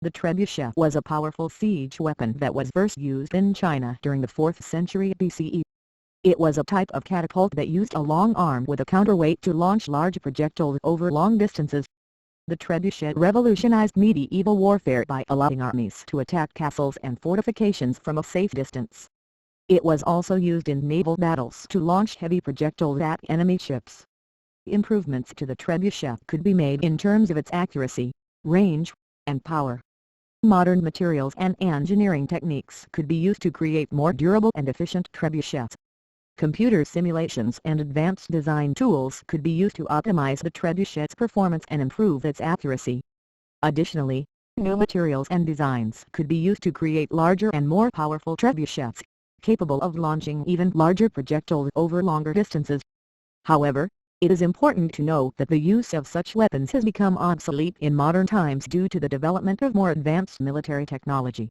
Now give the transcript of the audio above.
The trebuchet was a powerful siege weapon that was first used in China during the 4th century BCE. It was a type of catapult that used a long arm with a counterweight to launch large projectiles over long distances. The trebuchet revolutionized medieval warfare by allowing armies to attack castles and fortifications from a safe distance. It was also used in naval battles to launch heavy projectiles at enemy ships. Improvements to the trebuchet could be made in terms of its accuracy, range, and power. Modern materials and engineering techniques could be used to create more durable and efficient trebuchets. Computer simulations and advanced design tools could be used to optimize the trebuchet's performance and improve its accuracy. Additionally, new materials and designs could be used to create larger and more powerful trebuchets, capable of launching even larger projectiles over longer distances. However, it is important to note that the use of such weapons has become obsolete in modern times due to the development of more advanced military technology.